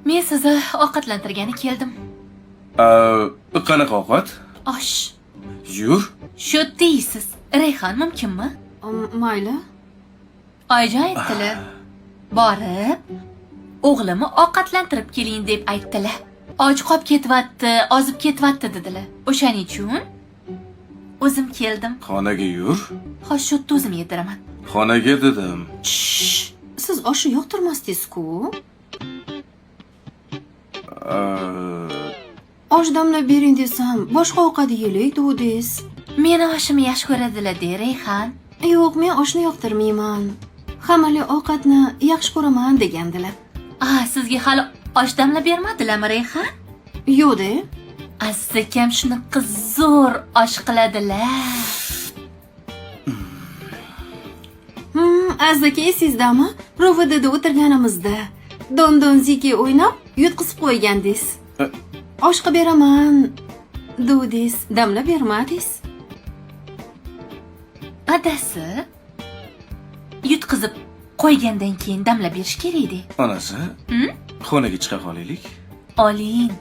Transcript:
Men sizni ovqatlantirgani keldim. Qanaqa ovqat? Osh. Yur. Shu deysiz. Rayhon mumkinmi? Mayli. Oyijon aytdilar. Borib, o'g'limni ovqatlantirib keling deb aytdilar. Och qolib ketyapti, ozib ketyapti dedilar. O'shaning uchun o'zim keldim. Xonaga yur. Xo'sh, shu o'zim yediraman. Xonaga dedim. Shh. Siz oshni yoqtirmasdingiz-ku. Osh damlab bering desam, boshqa ovqat yeylik degdingiz. Meni oshimni yaxshi ko'radilar, de Rayhon. Yo'q, men oshni yoqtirmayman. Hammali ovqatni yaxshi ko'raman degandilar. Sizga hali osh damlab bermadilarmi, Rayhon? Yo'q-da. Aziz akam shunaqa zo'r osh qiladilar. Aziz aka esizdami? Rovodada o'tirganimizda don-don-ziki o'ynab yutqizib qo'ygandingiz. Osh qilib beraman degdingiz, damlab bermadingiz. Adasi yutqizib qo'ygandan keyin damlab berish kerak edi. Onasi, xonaga chiqa qolaylik. Oling.